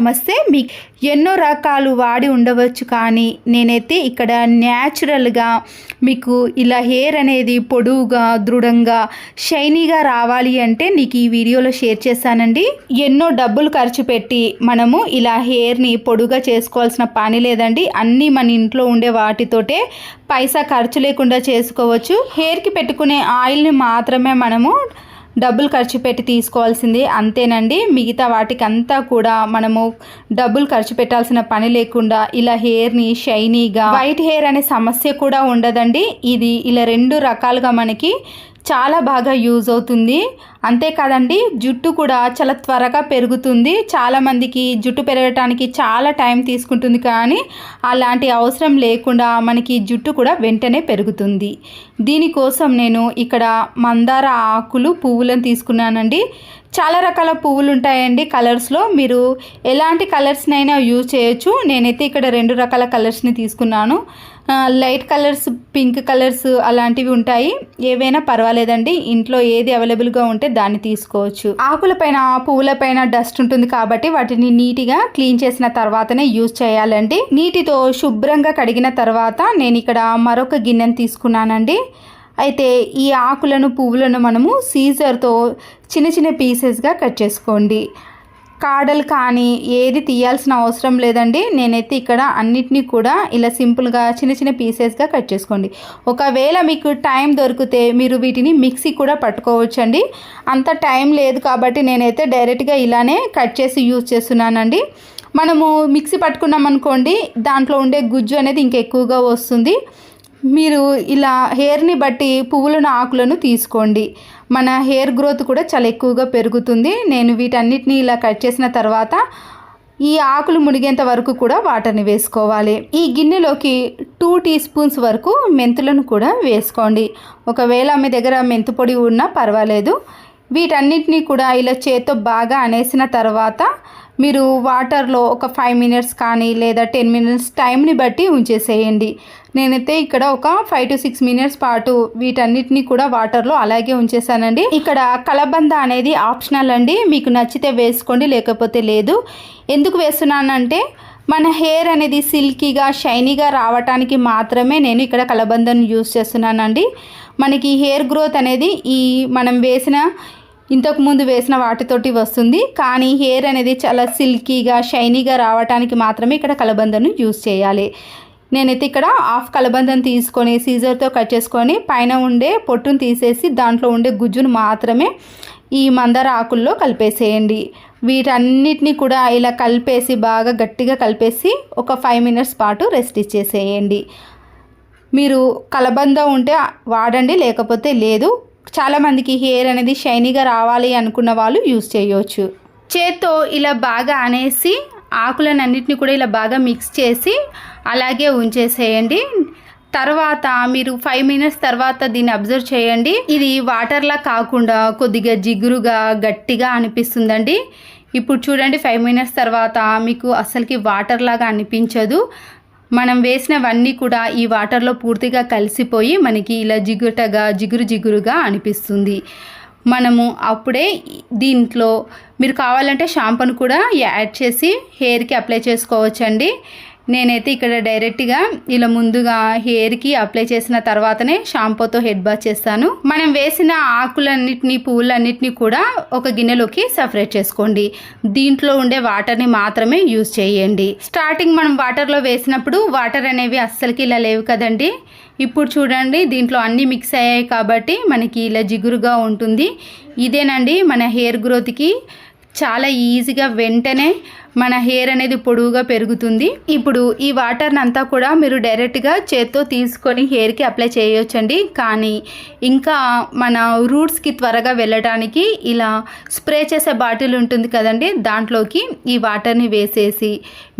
నమస్తే. మీకు ఎన్నో రకాలు వాడి ఉండవచ్చు, కానీ నేనైతే ఇక్కడ న్యాచురల్గా మీకు ఇలా హెయిర్ అనేది పొడవుగా, దృఢంగా, షైనీగా రావాలి అంటే నీకు ఈ వీడియోలో షేర్ చేశానండి. ఎన్నో డబ్బులు ఖర్చు పెట్టి మనము ఇలా హెయిర్ని పొడుగా చేసుకోవాల్సిన పని లేదండి. అన్నీ మన ఇంట్లో ఉండే వాటితోటే పైసా ఖర్చు లేకుండా చేసుకోవచ్చు. హెయిర్కి పెట్టుకునే ఆయిల్ని మాత్రమే మనము డబ్బులు ఖర్చు పెట్టి తీసుకోవాల్సింది, అంతేనండి. మిగతా వాటికి అంతా కూడా మనము డబ్బులు ఖర్చు పెట్టాల్సిన పని లేకుండా ఇలా హెయిర్ని షైనీగా, వైట్ హెయిర్ అనే సమస్య కూడా ఉండదండి. ఇది ఇలా రెండు రకాలుగా మనకి చాలా బాగా యూజ్ అవుతుంది. అంతేకాదండి, జుట్టు కూడా చాలా త్వరగా పెరుగుతుంది. చాలామందికి జుట్టు పెరగటానికి చాలా టైం తీసుకుంటుంది, కానీ అలాంటి అవసరం లేకుండా మనకి జుట్టు కూడా వెంటనే పెరుగుతుంది. దీనికోసం నేను ఇక్కడ మందార ఆకులు, పువ్వులను తీసుకున్నానండి. చాలా రకాల పువ్వులు ఉంటాయండి కలర్స్లో. మీరు ఎలాంటి కలర్స్నైనా యూజ్ చేయొచ్చు. నేనైతే ఇక్కడ 2 రకాల కలర్స్ని తీసుకున్నాను. లైట్ కలర్స్, పింక్ కలర్స్ అలాంటివి ఉంటాయి. ఏవైనా పర్వాలేదండి. ఇంట్లో ఏది అవైలబుల్గా ఉంటే దాన్ని తీసుకోవచ్చు. ఆకులపైన, పువ్వులపైన డస్ట్ ఉంటుంది కాబట్టి వాటిని నీట్గా క్లీన్ చేసిన తర్వాతనే యూజ్ చేయాలండి. నీటితో శుభ్రంగా కడిగిన తర్వాత నేను ఇక్కడ మరొక గిన్నెను తీసుకున్నానండి. అయితే ఈ ఆకులను, పువ్వులను మనము సీజర్తో చిన్న చిన్న పీసెస్గా కట్ చేసుకోండి. కాడలు కానీ ఏది తీయాల్సిన అవసరం లేదండి. నేనైతే ఇక్కడ అన్నిటినీ కూడా ఇలా సింపుల్గా చిన్న చిన్న పీసెస్గా కట్ చేసుకోండి. ఒకవేళ మీకు టైం దొరికితే మీరు వీటిని మిక్సీ కూడా పట్టుకోవచ్చండి. అంత టైం లేదు కాబట్టి నేనైతే డైరెక్ట్గా ఇలానే కట్ చేసి యూజ్ చేస్తున్నానండి. మనము మిక్సీ పట్టుకున్నాం అనుకోండి, దాంట్లో ఉండే గుజ్జు అనేది ఇంకెక్కువగా వస్తుంది. మీరు ఇలా హెయిర్ని బట్టి పువ్వులను, ఆకులను తీసుకోండి. మన హెయిర్ గ్రోత్ కూడా చాలా ఎక్కువగా పెరుగుతుంది. నేను వీటన్నిటిని ఇలా కట్ చేసిన తర్వాత ఈ ఆకులు మునిగేంత వరకు కూడా వాటర్ని వేసుకోవాలి. ఈ గిన్నెలోకి 2 టీ స్పూన్స్ వరకు మెంతులను కూడా వేసుకోండి. ఒకవేళ మీ దగ్గర మెంతు పొడి ఉన్నా పర్వాలేదు. వీటన్నిటిని కూడా ఇలా చేత్తో బాగా అనేసిన తర్వాత మీరు వాటర్లో ఒక 5 మినిట్స్ కానీ లేదా 10 మినిట్స్ టైంని బట్టి ఉంచేసేయండి. నేనైతే ఇక్కడ ఒక 5 to 6 మినిట్స్ పాటు వీటన్నిటిని కూడా వాటర్లో అలాగే ఉంచేసానండి. ఇక్కడ కలబంద అనేది ఆప్షనల్ అండి. మీకు నచ్చితే వేసుకోండి, లేకపోతే లేదు. ఎందుకు వేస్తున్నానంటే మన హెయిర్ అనేది సిల్కీగా, షైనీగా రావటానికి మాత్రమే నేను ఇక్కడ కలబందను యూజ్ చేస్తున్నానండి. మనకి హెయిర్ గ్రోత్ అనేది మనం ఇంతకుముందు వేసిన వాటితోటి వస్తుంది, కానీ హెయిర్ అనేది చాలా సిల్కీగా, షైనీగా రావడానికి మాత్రమే ఇక్కడ కలబందను యూజ్ చేయాలి. నేనైతే ఇక్కడ హాఫ్ కలబందను తీసుకొని సీజర్తో కట్ చేసుకొని పైన ఉండే పొట్టును తీసేసి దాంట్లో ఉండే గుజ్జును మాత్రమే ఈ మందార ఆకుల్లో కలిపేసేయండి. వీటన్నిటిని కూడా ఇలా కలిపేసి బాగా గట్టిగా కలిపేసి ఒక 5 మినిట్స్ పాటు రెస్ట్ ఇచ్చేసేయండి. మీరు కలబంద ఉంటే వాడండి, లేకపోతే లేదు. చాలామందికి హెయిర్ అనేది షైనీగా రావాలి అనుకున్న వాళ్ళు యూజ్ చేయవచ్చు. చేత్తో ఇలా బాగా అనేసి ఆకులన్నింటినీ కూడా ఇలా బాగా మిక్స్ చేసి అలాగే ఉంచేసేయండి. తర్వాత మీరు 5 మినిట్స్ తర్వాత దీన్ని అబ్జర్వ్ చేయండి. ఇది వాటర్లా కాకుండా కొద్దిగా జిగురుగా, గట్టిగా అనిపిస్తుందండి. ఇప్పుడు చూడండి, 5 మినిట్స్ తర్వాత మీకు అసలుకి వాటర్ లాగా అనిపించదు. మనం వేసినవన్నీ కూడా ఈ వాటర్లో పూర్తిగా కలిసిపోయి మనకి ఇలా జిగురుగా అనిపిస్తుంది. మనము అప్పుడే దీంట్లో మీరు కావాలంటే షాంపూను కూడా యాడ్ చేసి హెయిర్కి అప్లై చేసుకోవచ్చండి. నేనైతే ఇక్కడ డైరెక్ట్గా ఇలా ముందుగా హెయిర్కి అప్లై చేసిన తర్వాతనే షాంపూతో హెడ్ బాత్ చేస్తాను. మనం వేసిన ఆకులన్నిటినీ, పువ్వులన్నిటినీ కూడా ఒక గిన్నెలోకి సపరేట్ చేసుకోండి. దీంట్లో ఉండే వాటర్ని మాత్రమే యూజ్ చేయండి. స్టార్టింగ్ మనం వాటర్లో వేసినప్పుడు వాటర్ అనేవి అస్సలకి ఇలా లేవు కదండి. ఇప్పుడు చూడండి, దీంట్లో అన్నీ మిక్స్ అయ్యాయి కాబట్టి మనకి ఇలా జిగురుగా ఉంటుంది. ఇదేనండి మన హెయిర్ గ్రోత్కి చాలా ఈజీగా వెంటనే మన హెయిర్ అనేది పొడవుగా పెరుగుతుంది. ఇప్పుడు ఈ వాటర్ని అంతా కూడా మీరు డైరెక్ట్గా చేత్తో తీసుకొని హెయిర్కి అప్లై చేయొచ్చండి. కానీ ఇంకా మన రూట్స్కి త్వరగా వెళ్ళడానికి ఇలా స్ప్రే చేసే బాటిల్ ఉంటుంది కదండి, దాంట్లోకి ఈ వాటర్ని వేసేసి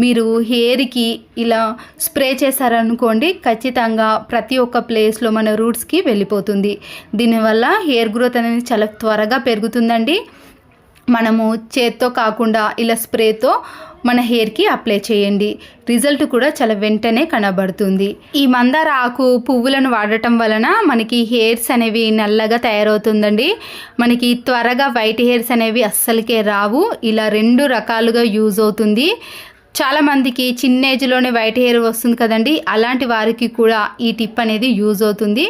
మీరు హెయిర్కి ఇలా స్ప్రే చేశారనుకోండి, ఖచ్చితంగా ప్రతి ఒక్క ప్లేస్లో మన రూట్స్కి వెళ్ళిపోతుంది. దీనివల్ల హెయిర్ గ్రోత్ అనేది చాలా త్వరగా పెరుగుతుందండి. మనము చేత్తో కాకుండా ఇలా స్ప్రేతో మన హెయిర్కి అప్లై చేయండి. రిజల్ట్ కూడా చాలా వెంటనే కనబడుతుంది. ఈ మందార ఆకు పువ్వులను వాడటం వలన మనకి హెయిర్స్ అనేవి నల్లగా తయారవుతుందండి. మనకి త్వరగా వైట్ హెయిర్స్ అనేవి అస్సలకే రావు. ఇలా 2 రకాలుగా యూజ్ అవుతుంది. చాలామందికి చిన్న ఏజ్లోనే వైట్ హెయిర్ వస్తుంది కదండి, అలాంటి వారికి కూడా ఈ టిప్ అనేది యూజ్ అవుతుంది.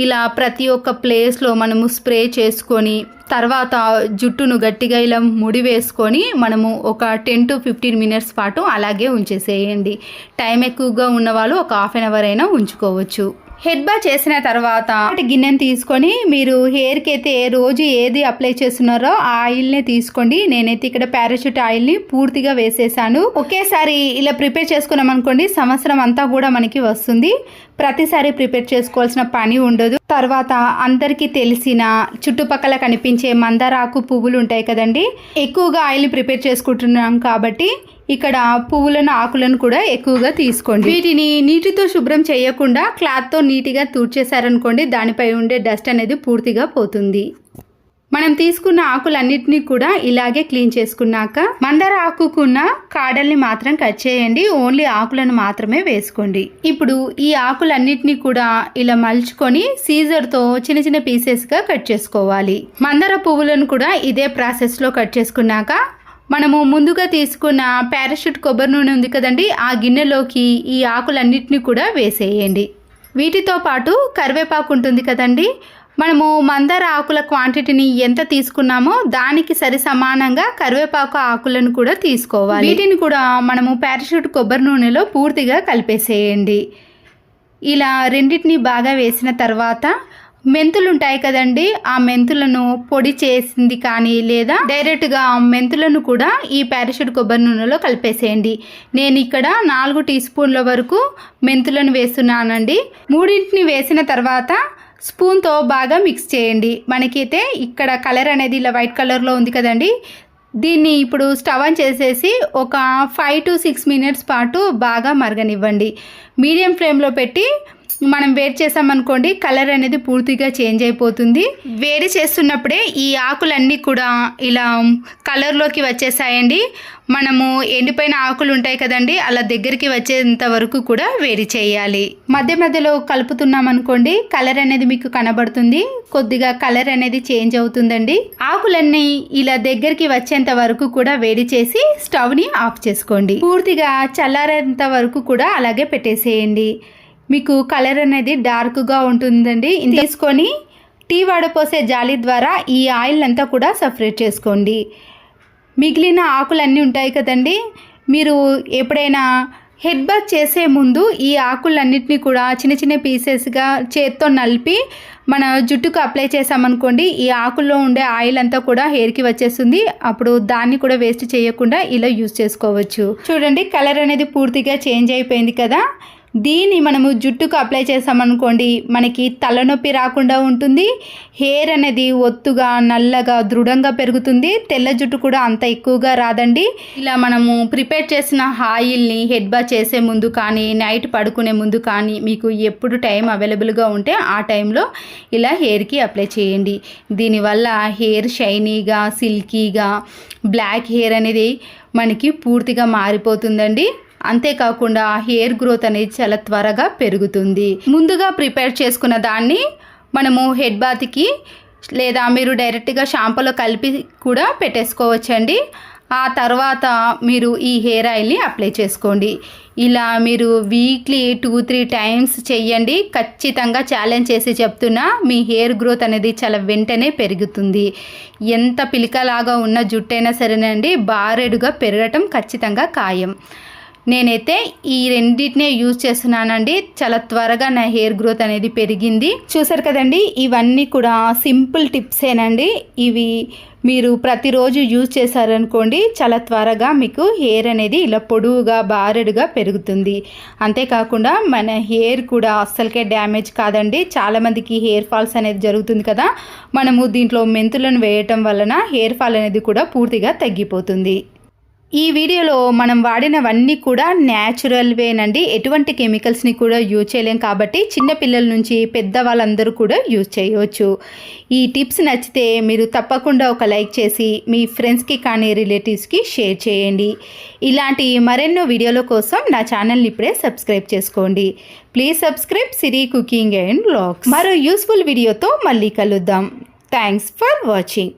ఇలా ప్రతి ఒక్క ప్లేస్లో మనము స్ప్రే చేసుకొని తర్వాత జుట్టును గట్టిగా ఇలా ముడి వేసుకొని మనము ఒక 10 to 15 మినిట్స్ పాటు అలాగే ఉంచేసేయండి. టైం ఎక్కువగా ఉన్నవాళ్ళు ఒక హాఫ్ అన్ అవర్ అయినా ఉంచుకోవచ్చు. హెడ్ బాత్ చేసిన తర్వాత గిన్నెని తీసుకొని మీరు హెయిర్కి అయితే రోజు ఏది అప్లై చేస్తున్నారో ఆ ఆయిల్ని తీసుకోండి. నేనైతే ఇక్కడ పారాషూట్ ఆయిల్ని పూర్తిగా వేసేసాను. ఒకేసారి ఇలా ప్రిపేర్ చేసుకున్నాం అనుకోండి, సంవత్సరం అంతా కూడా మనకి వస్తుంది. ప్రతిసారి ప్రిపేర్ చేసుకోవాల్సిన పని ఉండదు. తర్వాత అందరికీ తెలిసిన చుట్టుపక్కల కనిపించే మందారాకు పువ్వులు ఉంటాయి కదండి, ఎక్కువగా ఆయిల్ని ప్రిపేర్ చేసుకుంటున్నాం కాబట్టి ఇక్కడ పువ్వులను ఆకులను కూడా ఎక్కువగా తీసుకోండి. వీటిని నీటితో శుభ్రం చేయకుండా క్లాత్తో నీట్గా తుడిచేశారనుకోండి, దానిపై ఉండే డస్ట్ అనేది పూర్తిగా పోతుంది. మనం తీసుకున్న ఆకులన్నిటినీ కూడా ఇలాగే క్లీన్ చేసుకున్నాక మందార ఆకుకున్న కాడల్ని మాత్రం కట్ చేయండి. ఓన్లీ ఆకులను మాత్రమే వేసుకోండి. ఇప్పుడు ఈ ఆకులన్నిటినీ కూడా ఇలా మలుచుకొని సీజర్తో చిన్న చిన్న పీసెస్గా కట్ చేసుకోవాలి. మందార పువ్వులను కూడా ఇదే ప్రాసెస్లో కట్ చేసుకున్నాక మనము ముందుగా తీసుకున్న పారాషూట్ కొబ్బరి నూనె ఉంది కదండి, ఆ గిన్నెలోకి ఈ ఆకులన్నిటినీ కూడా వేసేయండి. వీటితో పాటు కరివేపాకు ఉంటుంది కదండి, మనము మందార ఆకుల క్వాంటిటీని ఎంత తీసుకున్నామో దానికి సరి సమానంగా కరివేపాకు ఆకులను కూడా తీసుకోవాలి. వీటిని కూడా మనము పారాషూట్ కొబ్బరి నూనెలో పూర్తిగా కలిపేసేయండి. ఇలా రెండింటిని బాగా వేసిన తర్వాత మెంతులు ఉంటాయి కదండి, ఆ మెంతులను పొడి చేసింది కానీ లేదా డైరెక్ట్గా మెంతులను కూడా ఈ పారాషూట్ కొబ్బరి నూనెలో కలిపేసేయండి. నేను ఇక్కడ 4 టీ స్పూన్ల వరకు మెంతులను వేస్తున్నానండి. 3 వేసిన తర్వాత స్పూన్తో బాగా మిక్స్ చేయండి. మనకైతే ఇక్కడ కలర్ అనేది ఇలా వైట్ కలర్లో ఉంది కదండి, దీన్ని ఇప్పుడు స్టవ్ ఆన్ చేసేసి ఒక 5 to 6 మినిట్స్ పాటు బాగా మరగనివ్వండి. మీడియం ఫ్లేమ్లో పెట్టి మనం వేడి చేసామనుకోండి, కలర్ అనేది పూర్తిగా చేంజ్ అయిపోతుంది. వేడి చేస్తున్నప్పుడే ఈ ఆకులన్నీ కూడా ఇలా కలర్లోకి వచ్చేసాయండి. మనము ఎండిపోయిన ఆకులు ఉంటాయి కదండి, అలా దగ్గరికి వచ్చేంత వరకు కూడా వేడి చేయాలి. మధ్య మధ్యలో కలుపుతున్నాం అనుకోండి, కలర్ అనేది మీకు కనబడుతుంది. కొద్దిగా కలర్ అనేది చేంజ్ అవుతుందండి. ఆకులన్నీ ఇలా దగ్గరికి వచ్చేంత వరకు కూడా వేడి చేసి స్టవ్ని ఆఫ్ చేసుకోండి. పూర్తిగా చల్లారేంత వరకు కూడా అలాగే పెట్టేసేయండి. మీకు కలర్ అనేది డార్క్గా ఉంటుందండి. తీసుకొని టీ వడపోసే జాలి ద్వారా ఈ ఆయిల్ అంతా కూడా సపరేట్ చేసుకోండి. మిగిలిన ఆకులన్నీ ఉంటాయి కదండి, మీరు ఎప్పుడైనా హెడ్ బాత్ చేసే ముందు ఈ ఆకులన్నిటినీ కూడా చిన్న చిన్న పీసెస్గా చేత్తో నలిపి మన జుట్టుకు అప్లై చేసామనుకోండి, ఈ ఆకుల్లో ఉండే ఆయిల్ అంతా కూడా హెయిర్కి వచ్చేస్తుంది. అప్పుడు దాన్ని కూడా వేస్ట్ చేయకుండా ఇలా యూజ్ చేసుకోవచ్చు. చూడండి, కలర్ అనేది పూర్తిగా చేంజ్ అయిపోయింది కదా. దీన్ని మనము జుట్టుకు అప్లై చేసామనుకోండి, మనకి తలనొప్పి రాకుండా ఉంటుంది. హెయిర్ అనేది ఒత్తుగా నల్లగా దృఢంగా పెరుగుతుంది. తెల్ల జుట్టు కూడా అంత ఎక్కువగా రాదండి. ఇలా మనము ప్రిపేర్ చేసిన ఆయిల్ని హెడ్ బాత్ చేసే ముందు కానీ నైట్ పడుకునే ముందు కానీ మీకు ఎప్పుడు టైం అవైలబుల్గా ఉంటే ఆ టైంలో ఇలా హెయిర్కి అప్లై చేయండి. దీనివల్ల హెయిర్ షైనీగా సిల్కీగా బ్లాక్ హెయిర్ అనేది మనకి పూర్తిగా మారిపోతుందండి. అంతేకాకుండా హెయిర్ గ్రోత్ అనేది చాలా త్వరగా పెరుగుతుంది. ముందుగా ప్రిపేర్ చేసుకున్న దాన్ని మనము హెడ్ బాత్కి లేదా మీరు డైరెక్ట్గా షాంపూలో కలిపి కూడా పెట్టేసుకోవచ్చండి. ఆ తర్వాత మీరు ఈ హెయిర్ ఆయిల్ని అప్లై చేసుకోండి. ఇలా మీరు వీక్లీ 2-3 టైమ్స్ చెయ్యండి. ఖచ్చితంగా ఛాలెంజ్ చేసి చెప్తున్నా, మీ హెయిర్ గ్రోత్ అనేది చాలా వెంటనే పెరుగుతుంది. ఎంత పిలికలాగా ఉన్న జుట్టైనా సరేనండి, బారెడుగా పెరగటం ఖచ్చితంగా ఖాయం. నేనైతే ఈ రెండింటినే యూజ్ చేస్తున్నానండి. చాలా త్వరగా నా హెయిర్ గ్రోత్ అనేది పెరిగింది. చూసారు కదండి, ఇవన్నీ కూడా సింపుల్ టిప్సేనండి. ఇవి మీరు ప్రతిరోజు యూజ్ చేశారనుకోండి, చాలా త్వరగా మీకు హెయిర్ అనేది ఇలా పొడవుగా బారెడుగా పెరుగుతుంది. అంతేకాకుండా మన హెయిర్ కూడా అస్సలకే డ్యామేజ్ కాదండి. చాలామందికి హెయిర్ ఫాల్స్ అనేది జరుగుతుంది కదా, మనము దీంట్లో మెంతులను వేయటం వలన హెయిర్ ఫాల్ అనేది కూడా పూర్తిగా తగ్గిపోతుంది. ఈ వీడియోలో మనం వాడినవన్నీ కూడా న్యాచురల్వేనండి. ఎటువంటి కెమికల్స్ని కూడా యూజ్ చేయలేం కాబట్టి చిన్నపిల్లల నుంచి పెద్దవాళ్ళందరూ కూడా యూజ్ చేయవచ్చు. ఈ టిప్స్ నచ్చితే మీరు తప్పకుండా ఒక లైక్ చేసి మీ ఫ్రెండ్స్కి కానీ రిలేటివ్స్కి షేర్ చేయండి. ఇలాంటి మరెన్నో వీడియోల కోసం నా ఛానల్ని ఇప్పుడే సబ్స్క్రైబ్ చేసుకోండి. Please subscribe Siri cooking and vlogs. మరో యూస్ఫుల్ వీడియోతో మళ్ళీ కలుద్దాం. Thanks for watching.